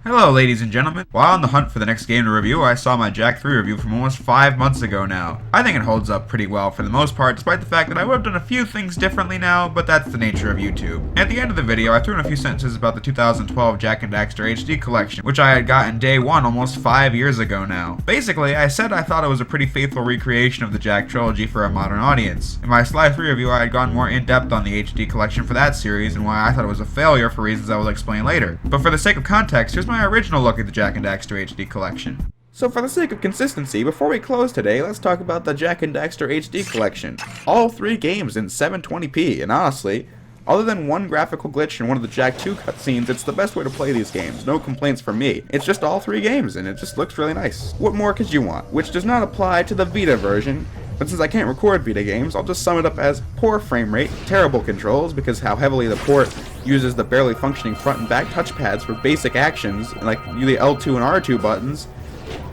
Hello ladies and gentlemen. While on the hunt for the next game to review, I saw my Jak 3 review from almost 5 months ago now. I think it holds up pretty well for the most part, despite the fact that I would have done a few things differently now, but that's the nature of YouTube. At the end of the video, I threw in a few sentences about the 2012 Jak and Daxter HD collection, which I had gotten day 1 almost 5 years ago now. Basically, I said I thought it was a pretty faithful recreation of the Jak trilogy for a modern audience. In my Sly 3 review, I had gone more in-depth on the HD collection for that series and why I thought it was a failure for reasons I will explain later. But for the sake of context, here's my original look at the Jak and Daxter HD collection. So for the sake of consistency, before we close today, let's talk about the Jak and Daxter HD collection. All 3 games in 720p, and honestly, other than one graphical glitch in one of the Jak 2 cutscenes, it's the best way to play these games. No complaints from me. It's just all 3 games, and it just looks really nice. What more could you want? Which does not apply to the Vita version, but since I can't record Vita games, I'll just sum it up as poor frame rate, terrible controls because how heavily the port uses the barely functioning front and back touchpads for basic actions, like the L2 and R2 buttons,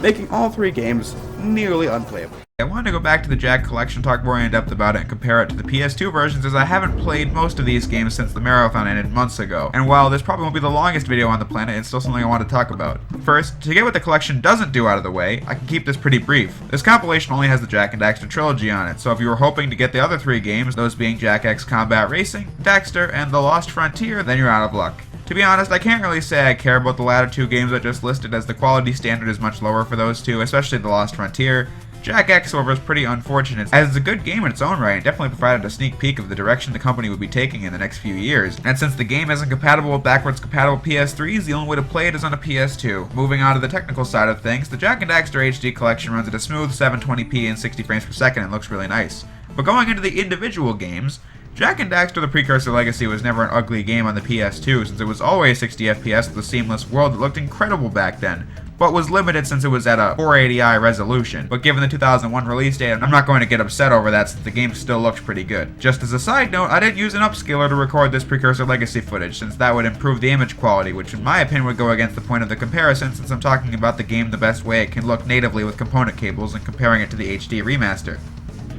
making all 3 games nearly unplayable. I wanted to go back to the Jak collection, talk more in depth about it, and compare it to the PS2 versions, as I haven't played most of these games since the marathon ended months ago. And while this probably won't be the longest video on the planet, it's still something I want to talk about. First, to get what the collection doesn't do out of the way, I can keep this pretty brief. This compilation only has the Jak and Daxter trilogy on it, so if you were hoping to get the other 3 games, those being Jak X Combat Racing, Daxter, and The Lost Frontier, then you're out of luck. To be honest, I can't really say I care about the latter 2 games I just listed, as the quality standard is much lower for those 2, especially The Lost Frontier. Jak X, however, is pretty unfortunate, as it's a good game in its own right and definitely provided a sneak peek of the direction the company would be taking in the next few years. And since the game isn't compatible with backwards compatible PS3s, the only way to play it is on a PS2. Moving on to the technical side of things, the Jak and Daxter HD collection runs at a smooth 720p and 60 frames per second and looks really nice. But going into the individual games, Jak and Daxter the Precursor Legacy was never an ugly game on the PS2, since it was always 60 FPS with a seamless world that looked incredible back then, but was limited since it was at a 480i resolution. But given the 2001 release date, I'm not going to get upset over that since the game still looks pretty good. Just as a side note, I didn't use an upscaler to record this Precursor Legacy footage, since that would improve the image quality, which in my opinion would go against the point of the comparison, since I'm talking about the game the best way it can look natively with component cables and comparing it to the HD remaster.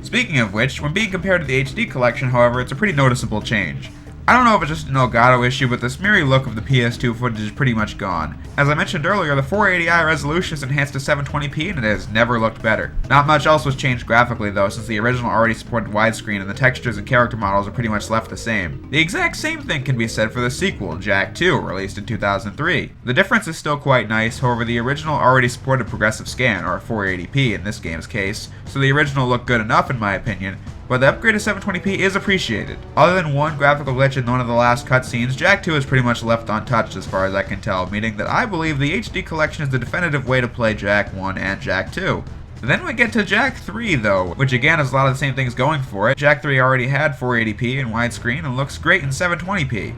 Speaking of which, when being compared to the HD collection, however, it's a pretty noticeable change. I don't know if it's just an Elgato issue, but the smeary look of the PS2 footage is pretty much gone. As I mentioned earlier, the 480i resolution is enhanced to 720p and it has never looked better. Not much else was changed graphically though, since the original already supported widescreen and the textures and character models are pretty much left the same. The exact same thing can be said for the sequel, Jak 2, released in 2003. The difference is still quite nice, however the original already supported progressive scan, or 480p in this game's case, so the original looked good enough in my opinion, but the upgrade to 720p is appreciated. Other than one graphical glitch in one of the last cutscenes, Jak 2 is pretty much left untouched as far as I can tell, meaning that I believe the HD collection is the definitive way to play Jak 1 and Jak 2. Then we get to Jak 3 though, which again has a lot of the same things going for it. Jak 3 already had 480p and widescreen and looks great in 720p.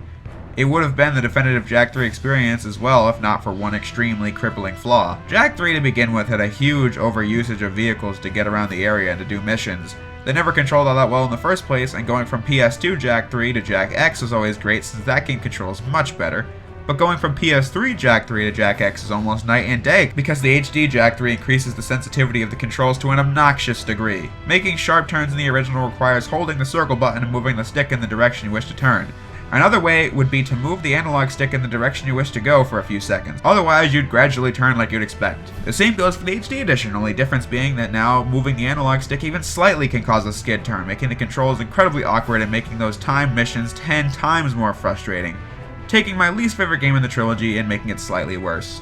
It would have been the definitive Jak 3 experience as well if not for one extremely crippling flaw. Jak 3 to begin with had a huge overusage of vehicles to get around the area and to do missions. They never controlled all that well in the first place, and going from PS2 Jak 3 to Jak X was always great since that game controls much better. But going from PS3 Jak 3 to Jak X is almost night and day, because the HD Jak 3 increases the sensitivity of the controls to an obnoxious degree. Making sharp turns in the original requires holding the circle button and moving the stick in the direction you wish to turn. Another way would be to move the analog stick in the direction you wish to go for a few seconds, otherwise you'd gradually turn like you'd expect. The same goes for the HD edition, only difference being that now moving the analog stick even slightly can cause a skid turn, making the controls incredibly awkward and making those timed missions 10 times more frustrating, taking my least favorite game in the trilogy and making it slightly worse.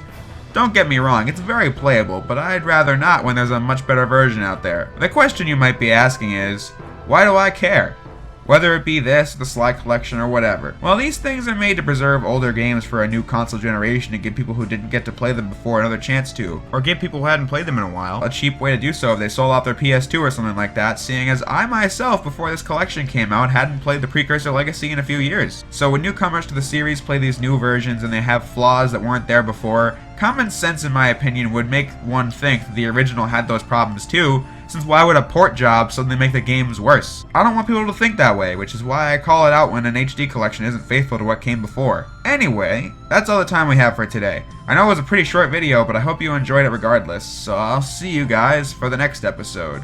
Don't get me wrong, it's very playable, but I'd rather not when there's a much better version out there. The question you might be asking is, why do I care? Whether it be this, the Sly collection, or whatever. Well, these things are made to preserve older games for a new console generation and give people who didn't get to play them before another chance to, or give people who hadn't played them in a while a cheap way to do so if they sold off their PS2 or something like that, seeing as I myself, before this collection came out, hadn't played the Precursor Legacy in a few years. So when newcomers to the series play these new versions and they have flaws that weren't there before, common sense in my opinion would make one think that the original had those problems too, since why would a port job suddenly make the games worse? I don't want people to think that way, which is why I call it out when an HD collection isn't faithful to what came before. Anyway, that's all the time we have for today. I know it was a pretty short video, but I hope you enjoyed it regardless, so I'll see you guys for the next episode.